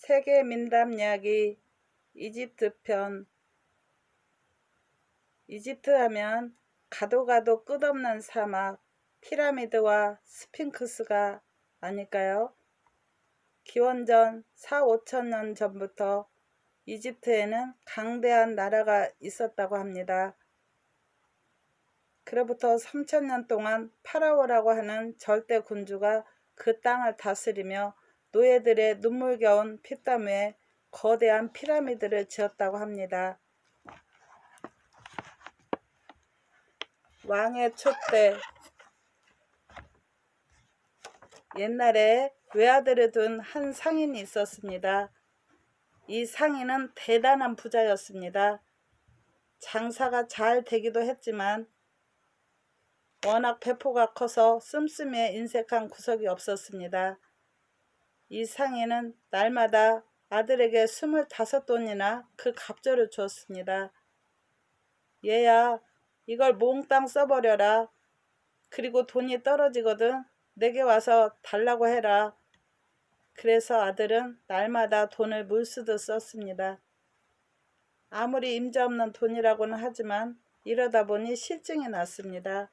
세계 민담 이야기 이집트 편. 이집트 하면 가도 가도 끝없는 사막, 피라미드와 스핑크스가 아닐까요? 기원전 4, 5천 년 전부터 이집트에는 강대한 나라가 있었다고 합니다. 그로부터 3천 년 동안 파라오라고 하는 절대 군주가 그 땅을 다스리며 노예들의 눈물겨운 피땀 위에 거대한 피라미드를 지었다고 합니다. 왕의 촛대. 옛날에 외아들을 둔 한 상인이 있었습니다. 이 상인은 대단한 부자였습니다. 장사가 잘 되기도 했지만 워낙 배포가 커서 씀씀이에 인색한 구석이 없었습니다. 이 상인은 날마다 아들에게 25돈이나 그 갑절을 주었습니다. 얘야, 이걸 몽땅 써버려라. 그리고 돈이 떨어지거든 내게 와서 달라고 해라. 그래서 아들은 날마다 돈을 물쓰듯 썼습니다. 아무리 임자없는 돈이라고는 하지만 이러다 보니 실증이 났습니다.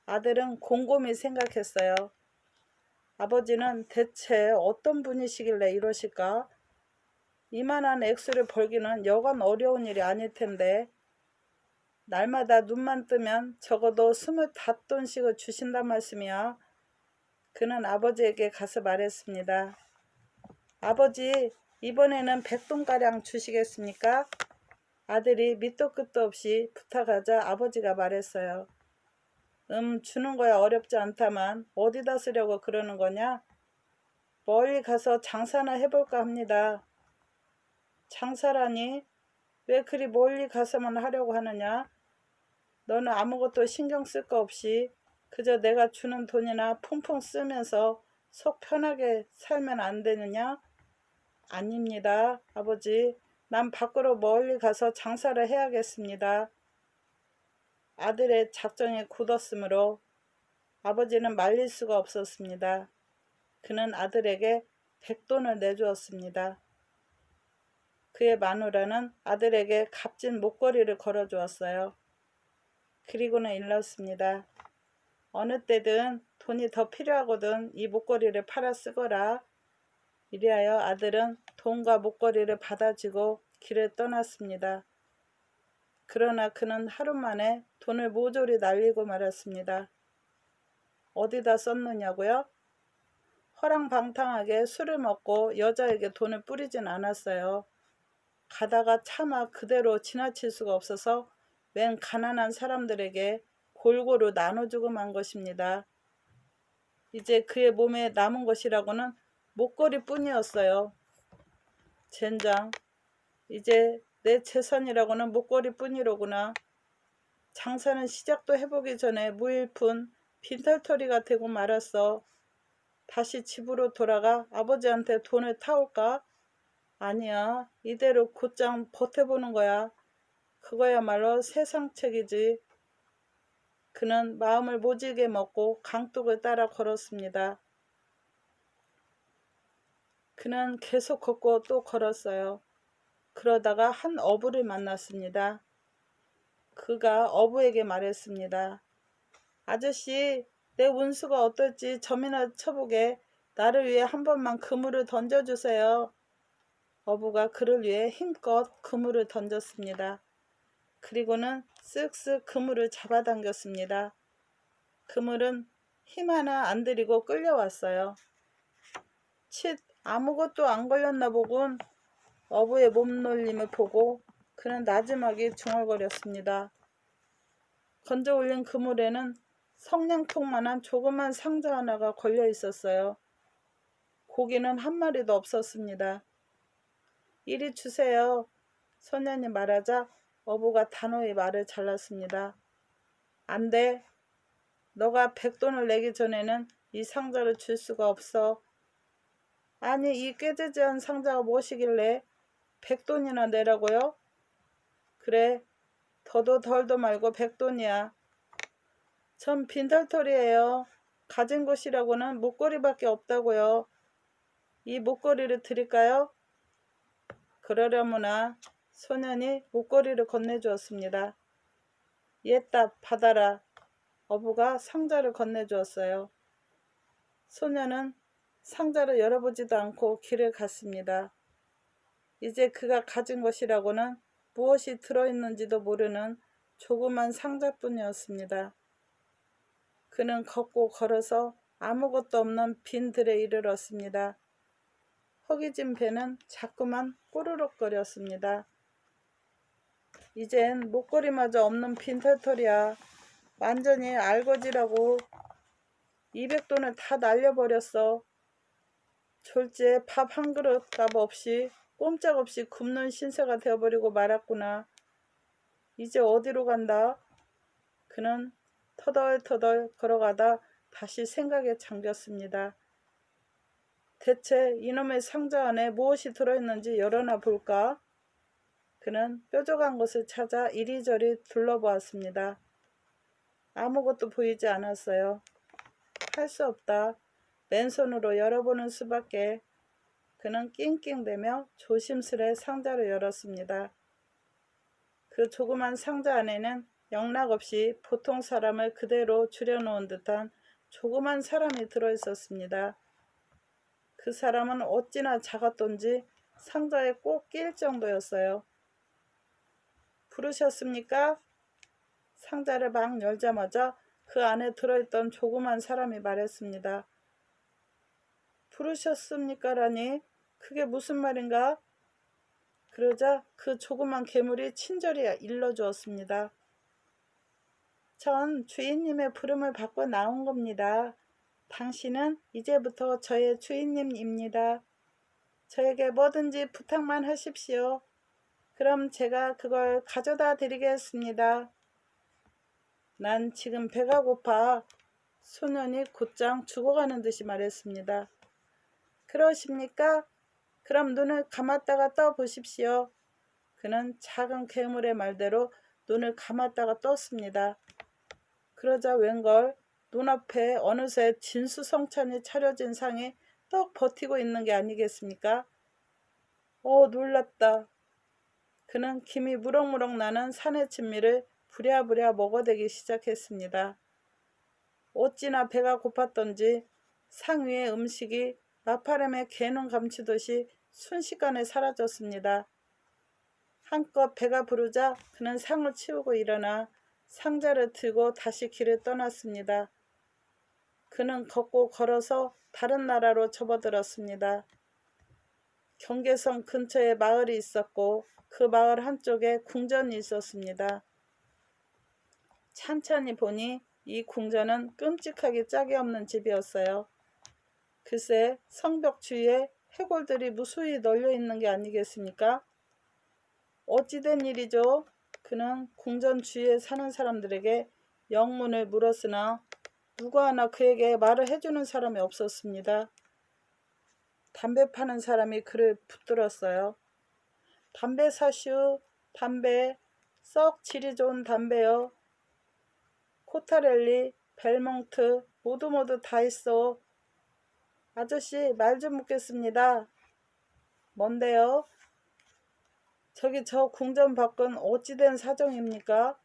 아들은 곰곰이 생각했어요. 아버지는 대체 어떤 분이시길래 이러실까? 이만한 액수를 벌기는 여간 어려운 일이 아닐 텐데 날마다 눈만 뜨면 적어도 25돈씩을 주신단 말씀이야. 그는 아버지에게 가서 말했습니다. 아버지, 이번에는 100돈가량 주시겠습니까? 아들이 밑도 끝도 없이 부탁하자 아버지가 말했어요. 주는 거야 어렵지 않다만 어디다 쓰려고 그러는 거냐? 멀리 가서 장사나 해볼까 합니다. 장사라니? 왜 그리 멀리 가서만 하려고 하느냐? 너는 아무것도 신경 쓸 거 없이 그저 내가 주는 돈이나 풍풍 쓰면서 속 편하게 살면 안 되느냐? 아닙니다, 아버지. 난 밖으로 멀리 가서 장사를 해야겠습니다. 아들의 작정이 굳었으므로 아버지는 말릴 수가 없었습니다. 그는 아들에게 100돈을 내주었습니다. 그의 마누라는 아들에게 값진 목걸이를 걸어주었어요. 그리고는 일렀습니다. 어느 때든 돈이 더 필요하거든 이 목걸이를 팔아 쓰거라. 이리하여 아들은 돈과 목걸이를 받아지고 길을 떠났습니다. 그러나 그는 하루 만에 돈을 모조리 날리고 말았습니다. 어디다 썼느냐고요? 허랑방탕하게 술을 먹고 여자에게 돈을 뿌리진 않았어요. 가다가 차마 그대로 지나칠 수가 없어서 웬 가난한 사람들에게 골고루 나눠주고 만 것입니다. 이제 그의 몸에 남은 것이라고는 목걸이뿐이었어요. 젠장, 이제 내 재산이라고는 목걸이뿐이로구나. 장사는 시작도 해보기 전에 무일푼 빈털터리가 되고 말았어. 다시 집으로 돌아가 아버지한테 돈을 타올까? 아니야, 이대로 곧장 버텨보는 거야. 그거야말로 세상책이지. 그는 마음을 모질게 먹고 강둑을 따라 걸었습니다. 그는 계속 걷고 또 걸었어요. 그러다가 한 어부를 만났습니다. 그가 어부에게 말했습니다. 아저씨, 내 운수가 어떨지 점이나 쳐보게 나를 위해 한 번만 그물을 던져주세요. 어부가 그를 위해 힘껏 그물을 던졌습니다. 그리고는 쓱쓱 그물을 잡아당겼습니다. 그물은 힘 하나 안 들이고 끌려왔어요. 칫, 아무것도 안 걸렸나 보군. 어부의 몸놀림을 보고 그는 나지막이 중얼거렸습니다. 건져 올린 그물에는 성냥통만한 조그만 상자 하나가 걸려 있었어요. 고기는 한 마리도 없었습니다. 이리 주세요. 소년이 말하자 어부가 단호히 말을 잘랐습니다. 안 돼. 너가 100돈을 내기 전에는 이 상자를 줄 수가 없어. 아니, 이 꾀지지한 상자가 무엇이길래 100돈이나 내라고요? 그래, 더도 덜도 말고 100돈이야. 전 빈털터리예요. 가진 것이라고는 목걸이밖에 없다고요. 이 목걸이를 드릴까요? 그러려무나 소년이 목걸이를 건네주었습니다. 옛답 받아라. 어부가 상자를 건네주었어요. 소년은 상자를 열어보지도 않고 길을 갔습니다. 이제 그가 가진 것이라고는 무엇이 들어있는지도 모르는 조그만 상자뿐이었습니다. 그는 걷고 걸어서 아무것도 없는 빈 들에 이르렀습니다. 허기진 배는 자꾸만 꼬르륵거렸습니다. 이젠 목걸이마저 없는 빈털털이야. 완전히 알거지라고. 200돈을 다 날려버렸어. 졸지에 밥 한 그릇 값 없이 꼼짝없이 굶는 신세가 되어버리고 말았구나. 이제 어디로 간다? 그는 터덜터덜 걸어가다 다시 생각에 잠겼습니다. 대체 이놈의 상자 안에 무엇이 들어있는지 열어나 볼까? 그는 뾰족한 곳을 찾아 이리저리 둘러보았습니다. 아무것도 보이지 않았어요. 할 수 없다. 맨손으로 열어보는 수밖에. 그는 낑낑대며 조심스레 상자를 열었습니다. 그 조그만 상자 안에는 영락없이 보통 사람을 그대로 줄여놓은 듯한 조그만 사람이 들어있었습니다. 그 사람은 어찌나 작았던지 상자에 꼭 낄 정도였어요. 부르셨습니까? 상자를 막 열자마자 그 안에 들어있던 조그만 사람이 말했습니다. 부르셨습니까라니? 그게 무슨 말인가? 그러자 그 조그만 괴물이 친절히 일러주었습니다. 전 주인님의 부름을 받고 나온 겁니다. 당신은 이제부터 저의 주인님입니다. 저에게 뭐든지 부탁만 하십시오. 그럼 제가 그걸 가져다 드리겠습니다. 난 지금 배가 고파. 소년이 곧장 죽어가는 듯이 말했습니다. 그러십니까? 그럼 눈을 감았다가 떠 보십시오. 그는 작은 괴물의 말대로 눈을 감았다가 떴습니다. 그러자 웬걸 눈앞에 어느새 진수성찬이 차려진 상이 떡 버티고 있는 게 아니겠습니까? 놀랍다. 그는 김이 무럭무럭 나는 산의 진미를 부랴부랴 먹어대기 시작했습니다. 어찌나 배가 고팠던지 상 위의 음식이 나파람에 개는 감추듯이 순식간에 사라졌습니다. 한껏 배가 부르자 그는 상을 치우고 일어나 상자를 들고 다시 길을 떠났습니다. 그는 걷고 걸어서 다른 나라로 접어들었습니다. 경계선 근처에 마을이 있었고 그 마을 한쪽에 궁전이 있었습니다. 찬찬히 보니 이 궁전은 끔찍하게 짝이 없는 집이었어요. 글쎄 성벽 주위에 해골들이 무수히 널려 있는 게 아니겠습니까? 어찌된 일이죠? 그는 궁전 주위에 사는 사람들에게 영문을 물었으나 누구 하나 그에게 말을 해주는 사람이 없었습니다. 담배 파는 사람이 그를 붙들었어요. 담배 사슈, 담배, 썩 질이 좋은 담배요. 코타렐리, 벨몽트 모두 다 있어. 아저씨 말 좀 묻겠습니다. 뭔데요? 저기 저 궁전 밖은 어찌된 사정입니까?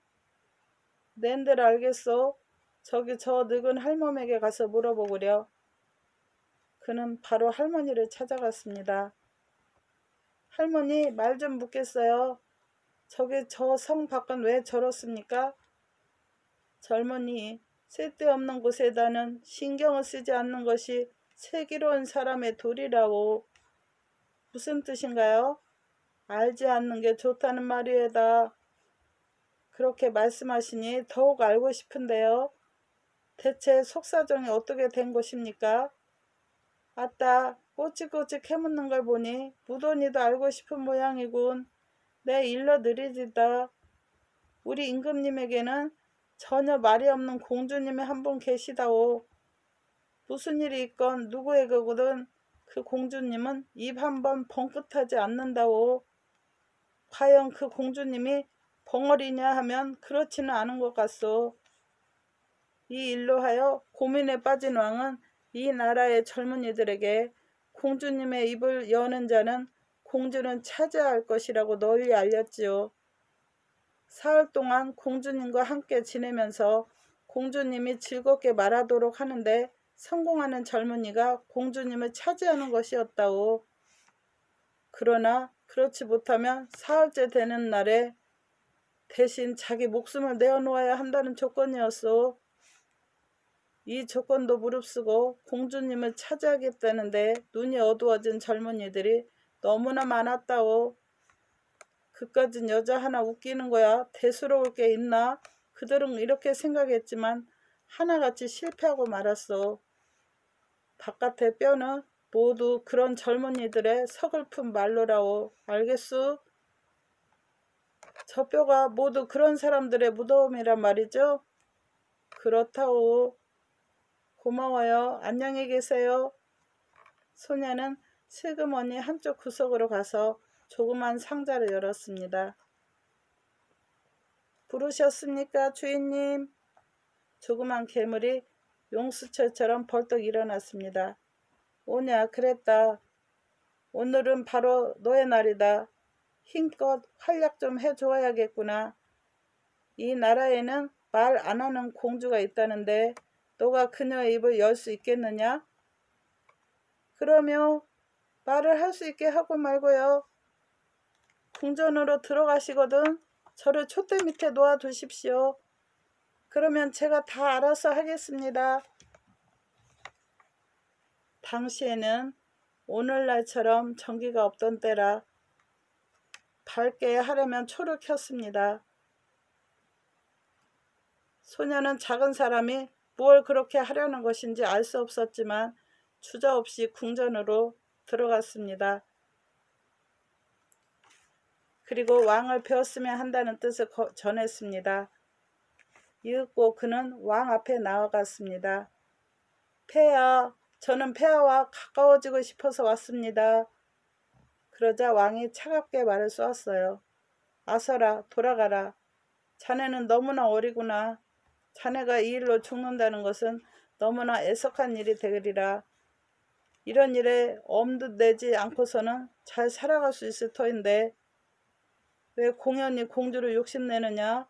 낸들 알겠소. 저기 저 늙은 할멈에게 가서 물어보구려. 그는 바로 할머니를 찾아갔습니다. 할머니 말 좀 묻겠어요. 저기 저 성 밖은 왜 저렇습니까? 젊은이 쓸데없는 곳에다는 신경을 쓰지 않는 것이 슬기로운 사람의 도리라오. 무슨 뜻인가요? 알지 않는 게 좋다는 말이에다. 그렇게 말씀하시니 더욱 알고 싶은데요. 대체 속사정이 어떻게 된 것입니까? 아따 꼬치꼬치 캐묻는 걸 보니 무돈이도 알고 싶은 모양이군. 내 일러 느리지다. 우리 임금님에게는 전혀 말이 없는 공주님이 한 분 계시다오. 무슨 일이 있건 누구에게거든 그 공주님은 입 한 번 벙긋하지 않는다오. 과연 그 공주님이 벙어리냐 하면 그렇지는 않은 것 같소. 이 일로 하여 고민에 빠진 왕은 이 나라의 젊은이들에게 공주님의 입을 여는 자는 공주는 차지할 것이라고 널리 알렸지요. 사흘 동안 공주님과 함께 지내면서 공주님이 즐겁게 말하도록 하는데 성공하는 젊은이가 공주님을 차지하는 것이었다오. 그러나 그렇지 못하면 사흘째 되는 날에 대신 자기 목숨을 내어놓아야 한다는 조건이었소. 이 조건도 무릅쓰고 공주님을 차지하겠다는데 눈이 어두워진 젊은이들이 너무나 많았다오. 그까진 여자 하나 웃기는 거야. 대수로울 게 있나? 그들은 이렇게 생각했지만 하나같이 실패하고 말았어. 바깥의 뼈는 모두 그런 젊은이들의 서글픈 말로라오. 알겠소? 저 뼈가 모두 그런 사람들의 무덤이란 말이죠? 그렇다오. 고마워요. 안녕히 계세요. 소녀는 슬그머니 한쪽 구석으로 가서 조그만 상자를 열었습니다. 부르셨습니까, 주인님? 조그만 괴물이 용수철처럼 벌떡 일어났습니다. 오냐, 그랬다. 오늘은 바로 너의 날이다. 힘껏 활약 좀 해줘야겠구나. 이 나라에는 말 안 하는 공주가 있다는데 너가 그녀의 입을 열 수 있겠느냐? 그러면 말을 할 수 있게 하고 말고요. 궁전으로 들어가시거든 저를 촛대 밑에 놓아두십시오. 그러면 제가 다 알아서 하겠습니다. 당시에는 오늘날처럼 전기가 없던 때라 밝게 하려면 초를 켰습니다. 소녀는 작은 사람이 뭘 그렇게 하려는 것인지 알 수 없었지만 주저없이 궁전으로 들어갔습니다. 그리고 왕을 배웠으면 한다는 뜻을 전했습니다. 이윽고 그는 왕 앞에 나아갔습니다. 폐하, 저는 폐하와 가까워지고 싶어서 왔습니다. 그러자 왕이 차갑게 말을 쏘았어요. 아서라, 돌아가라. 자네는 너무나 어리구나. 자네가 이 일로 죽는다는 것은 너무나 애석한 일이 되리라. 이런 일에 엄두 내지 않고서는 잘 살아갈 수 있을 터인데 왜 공연히 공주를 욕심내느냐?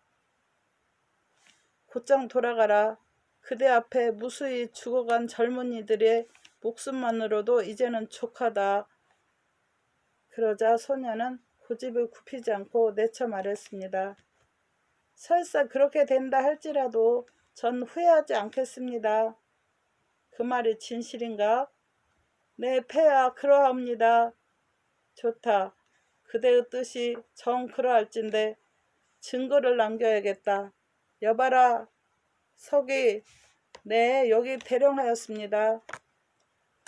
곧장 돌아가라. 그대 앞에 무수히 죽어간 젊은이들의 목숨만으로도 이제는 족하다. 그러자 소녀는 고집을 굽히지 않고 내쳐 말했습니다. 설사 그렇게 된다 할지라도 전 후회하지 않겠습니다. 그 말이 진실인가? 네, 폐하 그러합니다. 좋다. 그대의 뜻이 정 그러할진데 증거를 남겨야겠다. 여봐라, 석이. 네, 여기 대령하였습니다.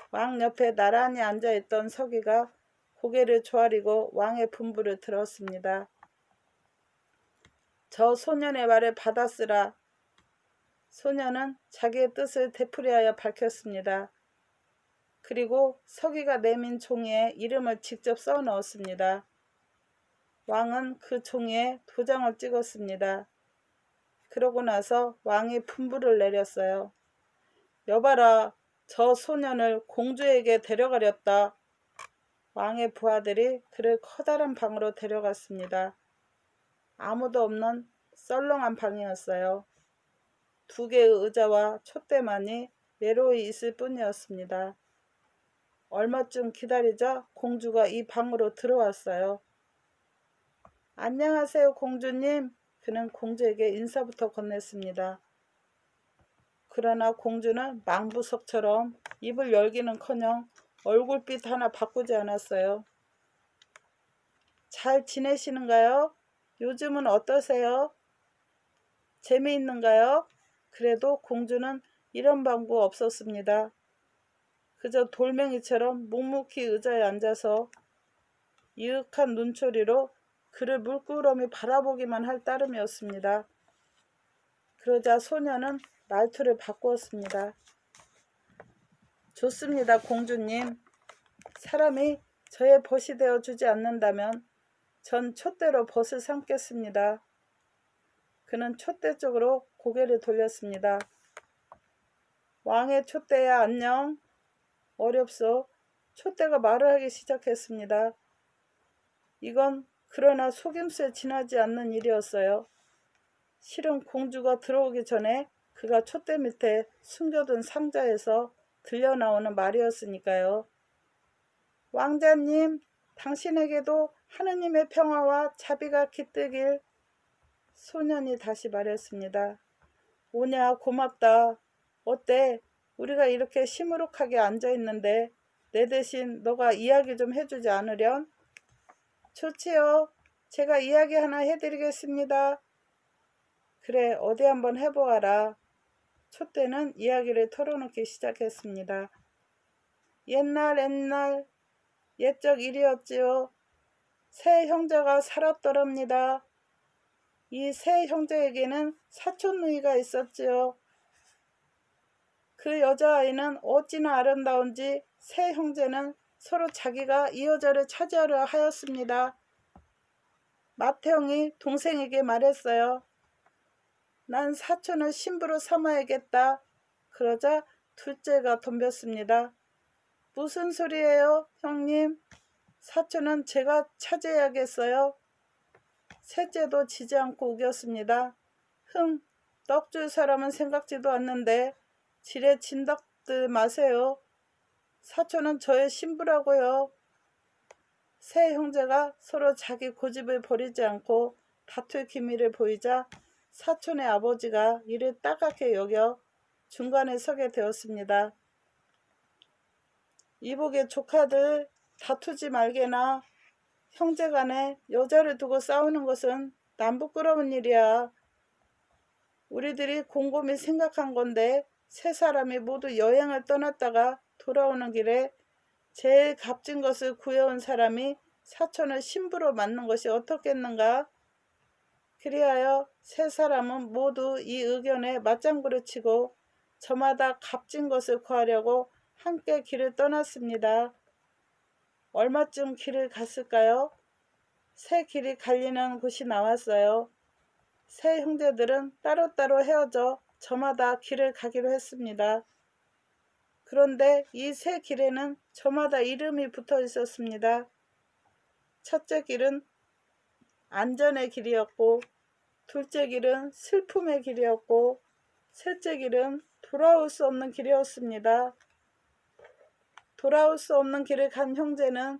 왕 옆에 나란히 앉아있던 석이가 고개를 조아리고 왕의 분부를 들었습니다. 저 소년의 말을 받아쓰라. 소년은 자기의 뜻을 되풀이하여 밝혔습니다. 그리고 서기가 내민 종이에 이름을 직접 써 넣었습니다. 왕은 그 종이에 도장을 찍었습니다. 그러고 나서 왕이 분부를 내렸어요. 여봐라, 저 소년을 공주에게 데려가렸다. 왕의 부하들이 그를 커다란 방으로 데려갔습니다. 아무도 없는 썰렁한 방이었어요. 2개의 의자와 촛대만이 외로이 있을 뿐이었습니다. 얼마쯤 기다리자 공주가 이 방으로 들어왔어요. 안녕하세요, 공주님. 그는 공주에게 인사부터 건넸습니다. 그러나 공주는 망부석처럼 입을 열기는커녕 얼굴빛 하나 바꾸지 않았어요. 잘 지내시는가요? 요즘은 어떠세요? 재미있는가요? 그래도 공주는 이런 방구 없었습니다. 그저 돌멩이처럼 묵묵히 의자에 앉아서 이윽한 눈초리로 그를 물끄러미 바라보기만 할 따름이었습니다. 그러자 소녀는 말투를 바꾸었습니다. 좋습니다, 공주님. 사람이 저의 벗이 되어 주지 않는다면 전 촛대로 벗을 삼겠습니다. 그는 촛대 쪽으로 고개를 돌렸습니다. 왕의 촛대야, 안녕. 어렵소. 촛대가 말을 하기 시작했습니다. 이건 그러나 속임수에 지나지 않는 일이었어요. 실은 공주가 들어오기 전에 그가 촛대 밑에 숨겨둔 상자에서 들려나오는 말이었으니까요. 왕자님, 당신에게도 하느님의 평화와 자비가 깃들길. 소년이 다시 말했습니다. 오냐, 고맙다. 어때? 우리가 이렇게 시무룩하게 앉아있는데 내 대신 너가 이야기 좀 해주지 않으련? 좋지요. 제가 이야기 하나 해드리겠습니다. 그래, 어디 한번 해보아라. 촛대는 이야기를 털어놓기 시작했습니다. 옛날 옛적 일이었지요. 세 형제가 살았더랍니다. 이 세 형제에게는 사촌 누이가 있었지요. 그 여자아이는 어찌나 아름다운지 세 형제는 서로 자기가 이 여자를 차지하려 하였습니다. 맏형이 동생에게 말했어요. 난 사촌을 신부로 삼아야겠다. 그러자 둘째가 덤볐습니다. 무슨 소리예요, 형님? 사촌은 제가 차지해야겠어요. 셋째도 지지 않고 우겼습니다. 떡 줄 사람은 생각지도 않는데 지레 진덕들 마세요. 사촌은 저의 신부라고요. 세 형제가 서로 자기 고집을 버리지 않고 다툴 기미를 보이자 사촌의 아버지가 이를 따갑게 여겨 중간에 서게 되었습니다. 이복의 조카들, 다투지 말게나. 형제간에 여자를 두고 싸우는 것은 남부끄러운 일이야. 우리들이 곰곰이 생각한 건데 세 사람이 모두 여행을 떠났다가 돌아오는 길에 제일 값진 것을 구해온 사람이 사촌을 신부로 맞는 것이 어떻겠는가? 그리하여 세 사람은 모두 이 의견에 맞장구를 치고 저마다 값진 것을 구하려고 함께 길을 떠났습니다. 얼마쯤 길을 갔을까요? 새 길이 갈리는 곳이 나왔어요. 세 형제들은 따로따로 헤어져 저마다 길을 가기로 했습니다. 그런데 이 세 길에는 저마다 이름이 붙어 있었습니다. 첫째 길은 안전의 길이었고, 둘째 길은 슬픔의 길이었고, 셋째 길은 돌아올 수 없는 길이었습니다. 돌아올 수 없는 길을 간 형제는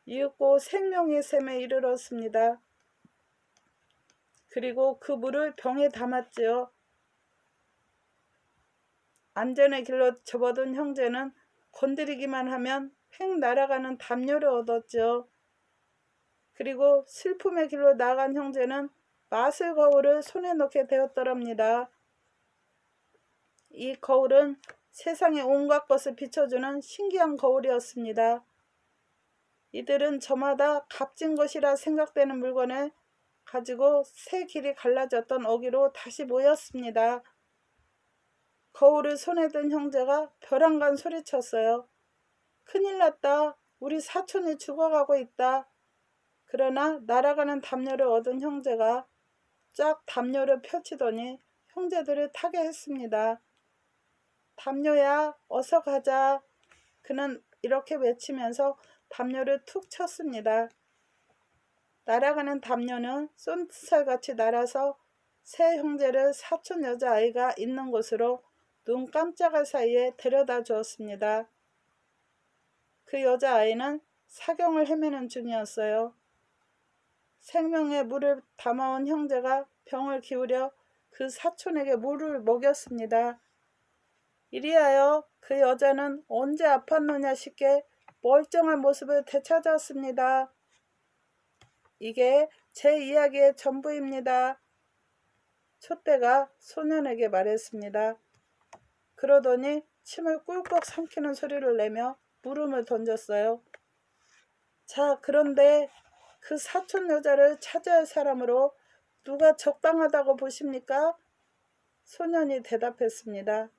이윽고 생명의 샘에 이르렀습니다. 그리고 그 물을 병에 담았지요. 안전의 길로 접어든 형제는 건드리기만 하면 획 날아가는 담요를 얻었죠. 그리고 슬픔의 길로 나간 형제는 마술 거울을 손에 넣게 되었더랍니다. 이 거울은 세상의 온갖 것을 비춰주는 신기한 거울이었습니다. 이들은 저마다 값진 것이라 생각되는 물건을 가지고 새 길이 갈라졌던 어기로 다시 모였습니다. 거울을 손에 든 형제가 벼랑간 소리쳤어요. 큰일 났다. 우리 사촌이 죽어가고 있다. 그러나 날아가는 담요를 얻은 형제가 쫙 담요를 펼치더니 형제들을 타게 했습니다. 담요야, 어서 가자. 그는 이렇게 외치면서 담요를 툭 쳤습니다. 날아가는 담요는 쏜살같이 날아서 세 형제를 사촌 여자아이가 있는 곳으로 눈 깜짝할 사이에 데려다 주었습니다. 그 여자아이는 사경을 헤매는 중이었어요. 생명의 물을 담아온 형제가 병을 기울여 그 사촌에게 물을 먹였습니다. 이리하여 그 여자는 언제 아팠느냐 싶게 멀쩡한 모습을 되찾았습니다. 이게 제 이야기의 전부입니다. 촛대가 소년에게 말했습니다. 그러더니 침을 꿀꺽 삼키는 소리를 내며 물음을 던졌어요. 자, 그런데 그 사촌 여자를 차지할 사람으로 누가 적당하다고 보십니까? 소년이 대답했습니다.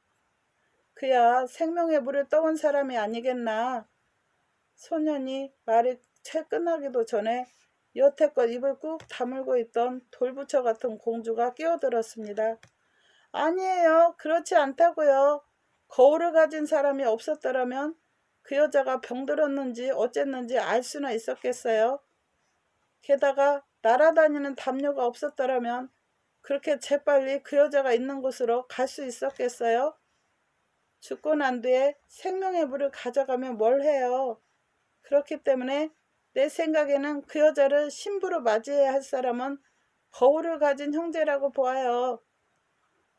그야 생명의 물을 떠온 사람이 아니겠나. 소년이 말이 채 끝나기도 전에 여태껏 입을 꾹 다물고 있던 돌부처 같은 공주가 끼어들었습니다. 아니에요. 그렇지 않다고요. 거울을 가진 사람이 없었더라면 그 여자가 병들었는지 어쨌는지 알 수나 있었겠어요? 게다가 날아다니는 담요가 없었더라면 그렇게 재빨리 그 여자가 있는 곳으로 갈 수 있었겠어요? 죽고 난 뒤에 생명의 물을 가져가면 뭘 해요? 그렇기 때문에 내 생각에는 그 여자를 신부로 맞이해야 할 사람은 거울을 가진 형제라고 보아요.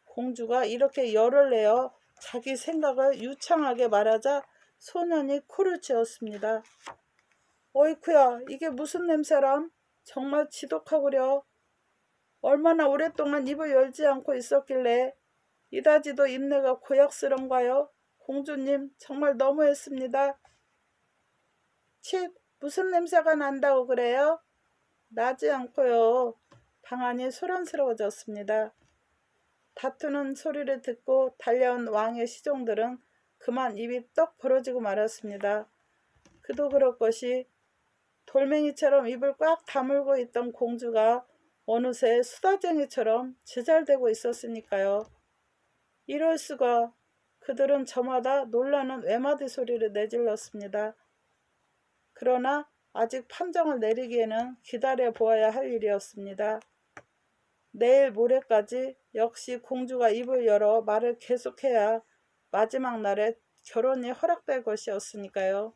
공주가 이렇게 열을 내어 자기 생각을 유창하게 말하자 소년이 코를 쥐었습니다. 어이쿠야, 이게 무슨 냄새람? 정말 지독하구려. 얼마나 오랫동안 입을 열지 않고 있었길래 이다지도 입내가 고약스런가요? 공주님, 정말 너무했습니다. 칫, 무슨 냄새가 난다고 그래요? 나지 않고요. 방안이 소란스러워졌습니다. 다투는 소리를 듣고 달려온 왕의 시종들은 그만 입이 떡 벌어지고 말았습니다. 그도 그럴 것이 돌멩이처럼 입을 꽉 다물고 있던 공주가 어느새 수다쟁이처럼 제잘되고 있었으니까요. 이럴 수가. 그들은 저마다 놀라는 외마디 소리를 내질렀습니다. 그러나 아직 판정을 내리기에는 기다려 보아야 할 일이었습니다. 내일 모레까지 역시 공주가 입을 열어 말을 계속해야 마지막 날에 결혼이 허락될 것이었으니까요.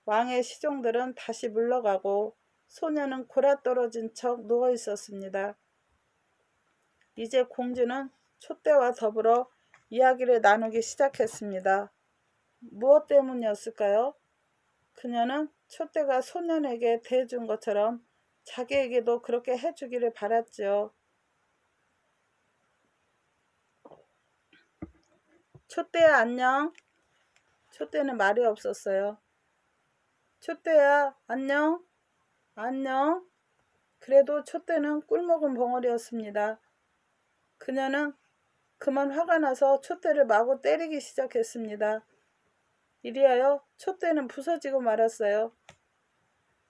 왕의 시종들은 다시 물러가고 소녀는 골아떨어진 척 누워 있었습니다. 이제 공주는 촛대와 더불어 이야기를 나누기 시작했습니다. 무엇 때문이었을까요? 그녀는 촛대가 소년에게 대해준 것처럼 자기에게도 그렇게 해주기를 바랐지요. 촛대야, 안녕. 촛대는 말이 없었어요. 촛대야, 안녕. 안녕. 그래도 촛대는 꿀먹은 벙어리였습니다. 그녀는 그만 화가 나서 촛대를 마구 때리기 시작했습니다. 이리하여 촛대는 부서지고 말았어요.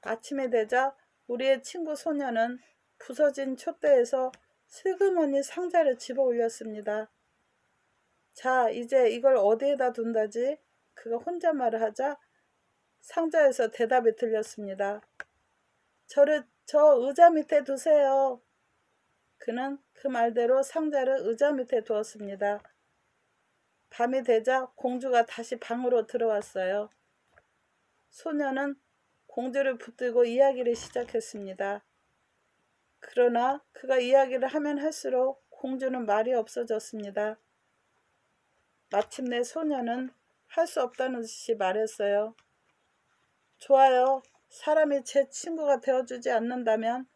아침이 되자 우리의 친구 소녀는 부서진 촛대에서 슬그머니 상자를 집어 올렸습니다. 자, 이제 이걸 어디에다 둔다지? 그가 혼잣말을 하자 상자에서 대답이 들렸습니다. 저를 저 의자 밑에 두세요. 그는 그 말대로 상자를 의자 밑에 두었습니다. 밤이 되자 공주가 다시 방으로 들어왔어요. 소녀는 공주를 붙들고 이야기를 시작했습니다. 그러나 그가 이야기를 하면 할수록 공주는 말이 없어졌습니다. 마침내 소녀는 할 수 없다는 듯이 말했어요. 좋아요. 사람이 제 친구가 되어주지 않는다면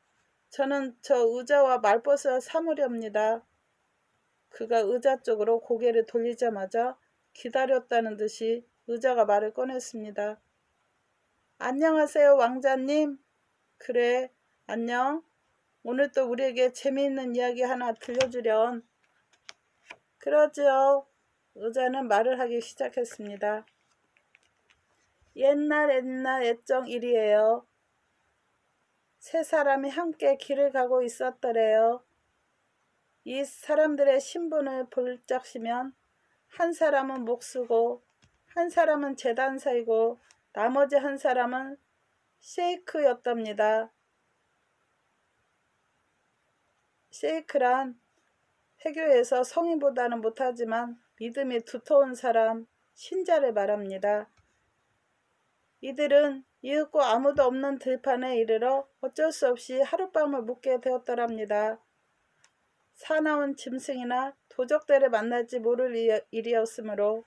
저는 저 의자와 말벗을 삼으렵니다. 그가 의자 쪽으로 고개를 돌리자마자 기다렸다는 듯이 의자가 말을 꺼냈습니다. 안녕하세요, 왕자님. 그래, 안녕. 오늘 또 우리에게 재미있는 이야기 하나 들려주련. 그러지요. 의자는 말을 하기 시작했습니다. 옛날 애정 일이에요. 세 사람이 함께 길을 가고 있었더래요. 이 사람들의 신분을 볼짝시면 한 사람은 목수고 한 사람은 재단사이고 나머지 한 사람은 셰이크였답니다. 셰이크란 회교에서 성인보다는 못하지만 믿음이 두터운 사람, 신자를 말합니다. 이들은 이윽고 아무도 없는 들판에 이르러 어쩔 수 없이 하룻밤을 묵게 되었더랍니다. 사나운 짐승이나 도적들을 만날지 모를 일이었으므로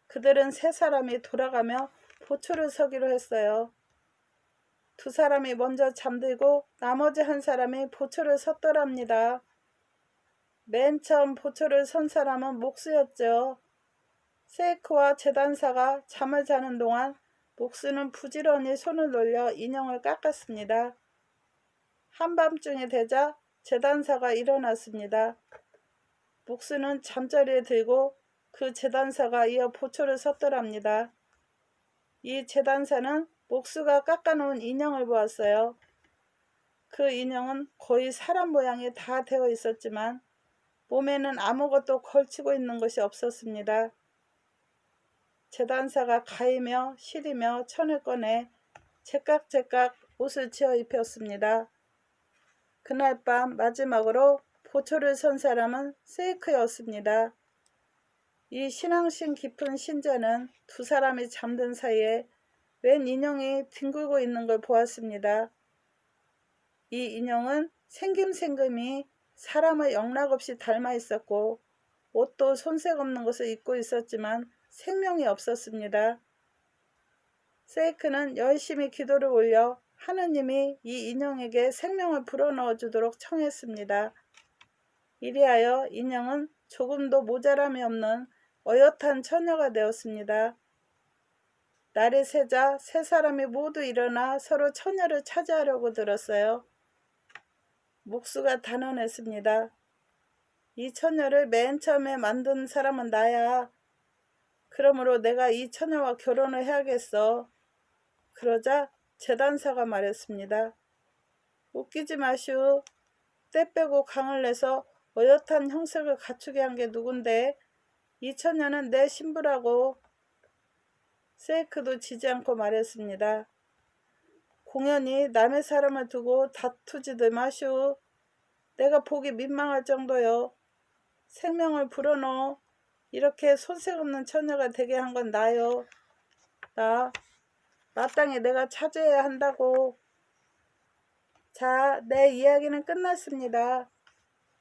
그들은 세 사람이 돌아가며 보초를 서기로 했어요. 두 사람이 먼저 잠들고 나머지 한 사람이 보초를 섰더랍니다. 맨 처음 보초를 선 사람은 목수였죠. 세이크와 재단사가 잠을 자는 동안 목수는 부지런히 손을 놀려 인형을 깎았습니다. 한밤중이 되자 재단사가 일어났습니다. 목수는 잠자리에 들고 그 재단사가 이어 보초를 섰더랍니다. 이 재단사는 목수가 깎아놓은 인형을 보았어요. 그 인형은 거의 사람 모양이 다 되어 있었지만 몸에는 아무것도 걸치고 있는 것이 없었습니다. 제단사가 가이며 시리며 천을 꺼내 제깍제깍 옷을 지어 입혔습니다. 그날 밤 마지막으로 보초를 선 사람은 세이크였습니다. 이 신앙심 깊은 신자는 두 사람이 잠든 사이에 웬 인형이 뒹굴고 있는 걸 보았습니다. 이 인형은 생김생김이 사람을 영락없이 닮아 있었고 옷도 손색 없는 것을 입고 있었지만 생명이 없었습니다. 세이크는 열심히 기도를 올려 하느님이 이 인형에게 생명을 불어넣어 주도록 청했습니다. 이리하여 인형은 조금도 모자람이 없는 어엿한 처녀가 되었습니다. 날이 새자 세 사람이 모두 일어나 서로 처녀를 차지하려고 들었어요. 목수가 단언했습니다. 이 처녀를 맨 처음에 만든 사람은 나야. 그러므로 내가 이 처녀와 결혼을 해야겠어. 그러자 제단사가 말했습니다. 웃기지 마슈. 때 빼고 강을 내서 어엿한 형색을 갖추게 한 게 누군데? 이 처녀는 내 신부라고. 세이크도 지지 않고 말했습니다. 공연히 남의 사람을 두고 다투지들 마슈. 내가 보기 민망할 정도요. 생명을 불어넣어 이렇게 손색 없는 처녀가 되게 한 건 나요. 나 마땅히 내가 차지해야 한다고. 자, 내 이야기는 끝났습니다.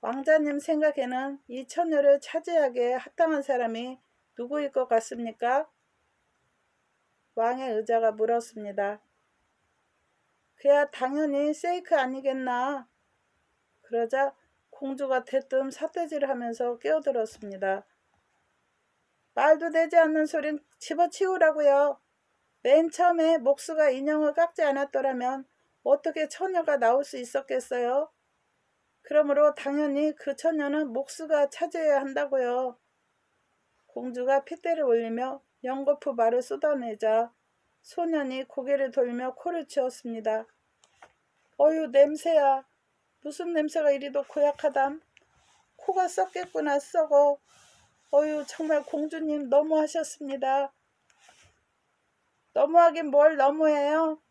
왕자님 생각에는 이 처녀를 차지하기에 합당한 사람이 누구일 것 같습니까? 왕의 의자가 물었습니다. 그야 당연히 세이크 아니겠나. 그러자 공주가 대뜸 삿대질을 하면서 끼어들었습니다. 말도 되지 않는 소린 집어치우라고요. 맨 처음에 목수가 인형을 깎지 않았더라면 어떻게 처녀가 나올 수 있었겠어요? 그러므로 당연히 그 처녀는 목수가 차지해야 한다고요. 공주가 핏대를 올리며 연거푸 말을 쏟아내자 소년이 고개를 돌리며 코를 치었습니다. 어휴 냄새야. 무슨 냄새가 이리도 고약하담. 코가 썩겠구나 썩어. 어휴 정말 공주님 너무하셨습니다. 너무하긴 뭘 너무해요.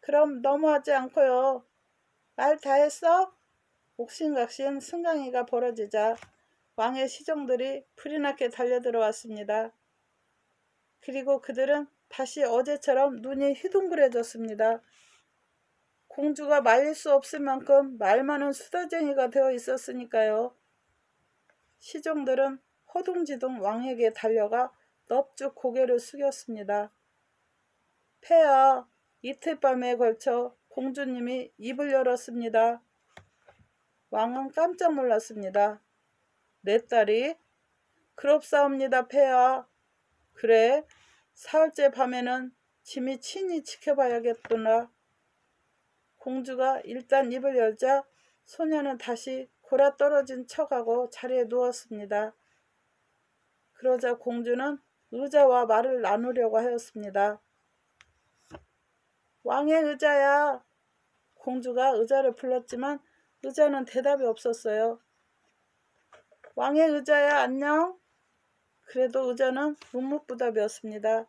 그럼 너무하지 않고요. 말 다 했어? 옥신각신 승강이가 벌어지자 왕의 시종들이 불이 나게 달려들어왔습니다. 그리고 그들은 다시 어제처럼 눈이 휘둥그레졌습니다. 공주가 말릴 수 없을 만큼 말 많은 수다쟁이가 되어 있었으니까요. 시종들은 허둥지둥 왕에게 달려가 넙죽 고개를 숙였습니다. 폐하, 이틀 밤에 걸쳐 공주님이 입을 열었습니다. 왕은 깜짝 놀랐습니다. 내 딸이? 그럽사옵니다 폐하. 그래, 사흘째 밤에는 짐이 친히 지켜봐야겠구나. 공주가 일단 입을 열자 소녀는 다시 골아떨어진 척하고 자리에 누웠습니다. 그러자 공주는 의자와 말을 나누려고 하였습니다. 왕의 의자야. 공주가 의자를 불렀지만 의자는 대답이 없었어요. 왕의 의자야 안녕. 그래도 의자는 묵묵부답이었습니다.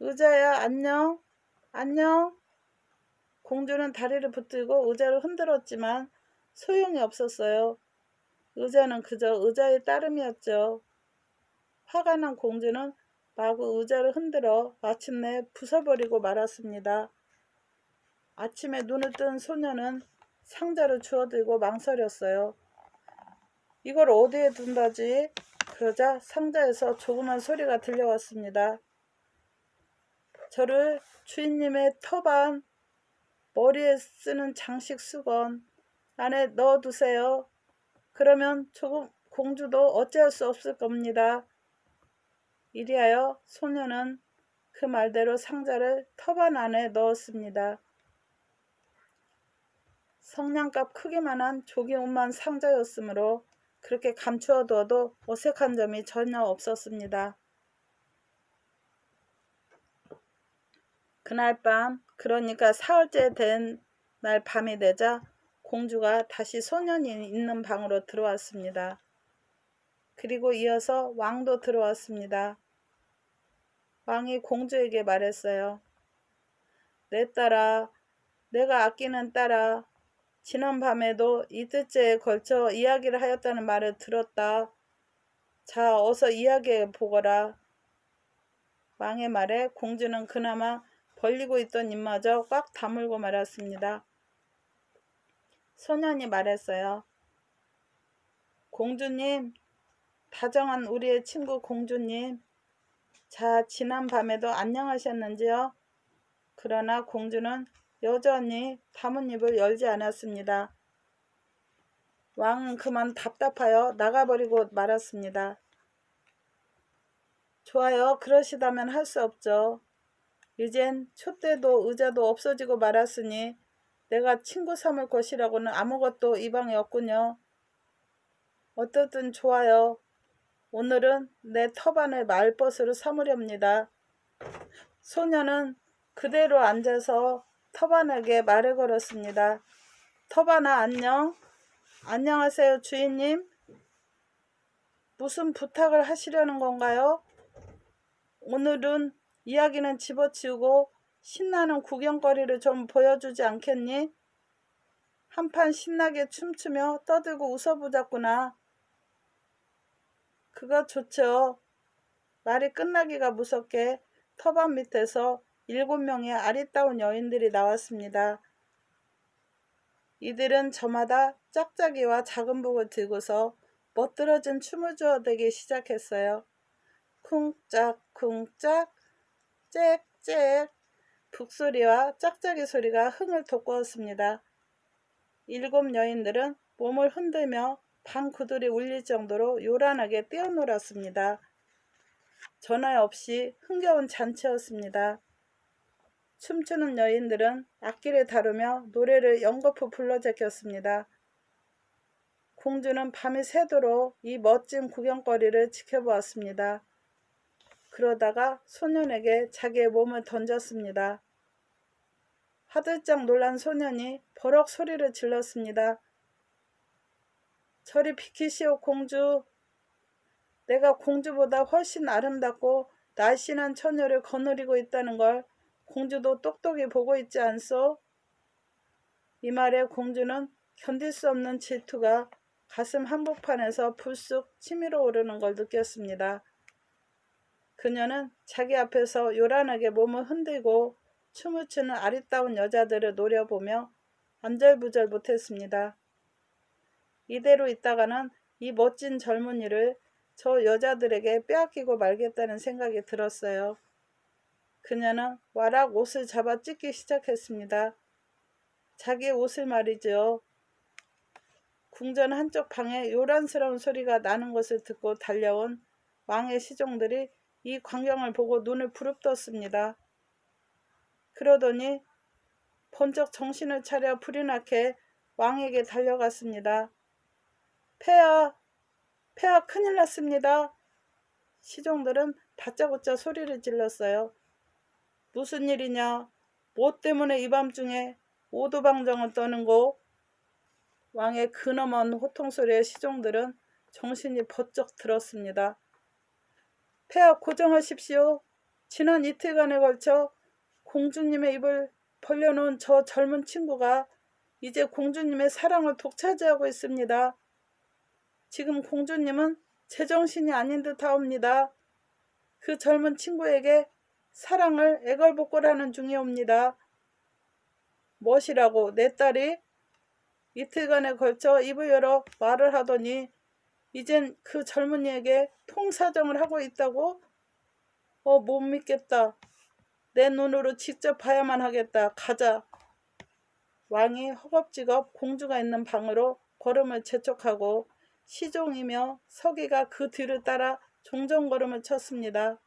의자야 안녕. 안녕. 공주는 다리를 붙들고 의자를 흔들었지만 소용이 없었어요. 의자는 그저 의자의 따름이었죠. 화가 난 공주는 마구 의자를 흔들어 마침내 부숴버리고 말았습니다. 아침에 눈을 뜬 소녀는 상자를 주워들고 망설였어요. 이걸 어디에 둔다지? 그러자 상자에서 조그만 소리가 들려왔습니다. 저를 주인님의 터반, 머리에 쓰는 장식 수건 안에 넣어두세요. 그러면 조금 공주도 어찌할 수 없을 겁니다. 이리하여 소녀는 그 말대로 상자를 터반 안에 넣었습니다. 성냥갑 크기만한 조기만한 상자였으므로 그렇게 감추어두어도 어색한 점이 전혀 없었습니다. 그날 밤, 그러니까 사흘째 된 날 밤이 되자 공주가 다시 소년이 있는 방으로 들어왔습니다. 그리고 이어서 왕도 들어왔습니다. 왕이 공주에게 말했어요. 내 딸아, 내가 아끼는 딸아, 지난 밤에도 이틀째에 걸쳐 이야기를 하였다는 말을 들었다. 자, 어서 이야기해 보거라. 왕의 말에 공주는 그나마 벌리고 있던 입마저 꽉 다물고 말았습니다. 소년이 말했어요. 공주님, 다정한 우리의 친구 공주님, 자, 지난 밤에도 안녕하셨는지요? 그러나 공주는 여전히 다문입을 열지 않았습니다. 왕은 그만 답답하여 나가버리고 말았습니다. 좋아요. 그러시다면 할 수 없죠. 이젠 촛대도 의자도 없어지고 말았으니 내가 친구 삼을 것이라고는 아무것도 이 방에 없군요. 어떻든 좋아요. 오늘은 내 터반을 말벗으로 삼으렵니다. 소녀는 그대로 앉아서 터반에게 말을 걸었습니다. 터반아, 안녕. 안녕하세요, 주인님. 무슨 부탁을 하시려는 건가요? 오늘은 이야기는 집어치우고 신나는 구경거리를 좀 보여주지 않겠니? 한판 신나게 춤추며 떠들고 웃어보자꾸나. 그거 좋죠. 말이 끝나기가 무섭게 터반 밑에서 7명의 아리따운 여인들이 나왔습니다. 이들은 저마다 짝짝이와 작은 북을 들고서 멋들어진 춤을 주어대기 시작했어요. 쿵짝 쿵짝 짹짹 북소리와 짝짝이 소리가 흥을 돋구었습니다. 7 여인들은 몸을 흔들며 방 구들이 울릴 정도로 요란하게 뛰어놀았습니다. 전화 없이 흥겨운 잔치였습니다. 춤추는 여인들은 악기를 다루며 노래를 연거푸 불러 제꼈습니다. 공주는 밤이 새도록 이 멋진 구경거리를 지켜보았습니다. 그러다가 소년에게 자기의 몸을 던졌습니다. 화들짝 놀란 소년이 버럭 소리를 질렀습니다. 저리 비키시오 공주. 내가 공주보다 훨씬 아름답고 날씬한 처녀를 거느리고 있다는 걸 공주도 똑똑히 보고 있지 않소? 이 말에 공주는 견딜 수 없는 질투가 가슴 한복판에서 불쑥 치밀어 오르는 걸 느꼈습니다. 그녀는 자기 앞에서 요란하게 몸을 흔들고 춤을 추는 아리따운 여자들을 노려보며 안절부절 못했습니다. 이대로 있다가는 이 멋진 젊은이를 저 여자들에게 빼앗기고 말겠다는 생각이 들었어요. 그녀는 와락 옷을 잡아 찢기 시작했습니다. 자기의 옷을 말이죠. 궁전 한쪽 방에 요란스러운 소리가 나는 것을 듣고 달려온 왕의 시종들이 이 광경을 보고 눈을 부릅떴습니다. 그러더니 번쩍 정신을 차려 불이 나게 왕에게 달려갔습니다. 폐하, 폐하 큰일 났습니다. 시종들은 다짜고짜 소리를 질렀어요. 무슨 일이냐? 뭐 때문에 이 밤중에 오두방정을 떠는고? 왕의 근엄한 호통소리에 시종들은 정신이 번쩍 들었습니다. 폐하 고정하십시오. 지난 이틀간에 걸쳐 공주님의 입을 벌려놓은 저 젊은 친구가 이제 공주님의 사랑을 독차지하고 있습니다. 지금 공주님은 제정신이 아닌 듯하옵니다. 그 젊은 친구에게 사랑을 애걸복걸하는 중이옵니다. 무엇이라고 내 딸이 이틀간에 걸쳐 입을 열어 말을 하더니 이젠 그 젊은이에게 통사정을 하고 있다고? 못 믿겠다. 내 눈으로 직접 봐야만 하겠다. 가자. 왕이 허겁지겁 공주가 있는 방으로 걸음을 재촉하고 시종이며 서기가 그 뒤를 따라 종종 걸음을 쳤습니다.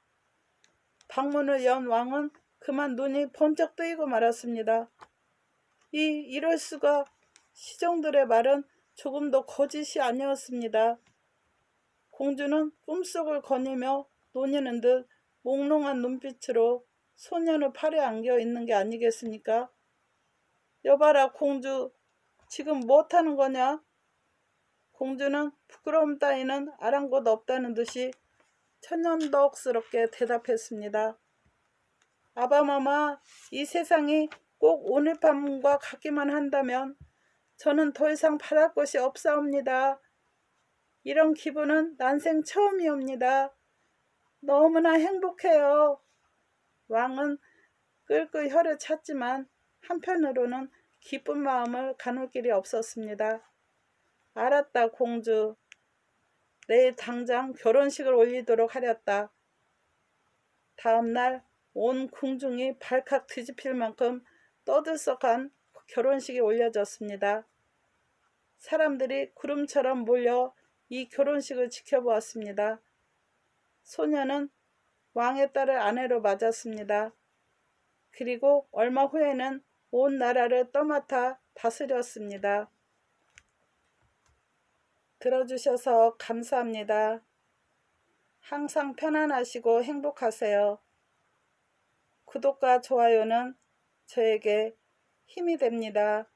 방문을 연 왕은 그만 눈이 번쩍 뜨이고 말았습니다. 이럴 수가. 시종들의 말은 조금도 거짓이 아니었습니다. 공주는 꿈속을 거니며 노니는 듯 몽롱한 눈빛으로 소년을 팔에 안겨 있는 게 아니겠습니까? 여봐라 공주, 지금 무엇하는 거냐? 공주는 부끄러움 따위는 아랑곳 없다는 듯이 천연덕스럽게 대답했습니다. 아바마마, 이 세상이 꼭 오늘 밤과 같기만 한다면 저는 더 이상 바랄 것이 없사옵니다. 이런 기분은 난생 처음이옵니다. 너무나 행복해요. 왕은 끌끌 혀를 찼지만 한편으로는 기쁜 마음을 가눌 길이 없었습니다. 알았다, 공주. 내일 당장 결혼식을 올리도록 하렸다. 다음날 온 궁중이 발칵 뒤집힐 만큼 떠들썩한 결혼식이 올려졌습니다. 사람들이 구름처럼 몰려 이 결혼식을 지켜보았습니다. 소녀는 왕의 딸을 아내로 맞았습니다. 그리고 얼마 후에는 온 나라를 떠맡아 다스렸습니다. 들어주셔서 감사합니다. 항상 편안하시고 행복하세요. 구독과 좋아요는 저에게 힘이 됩니다.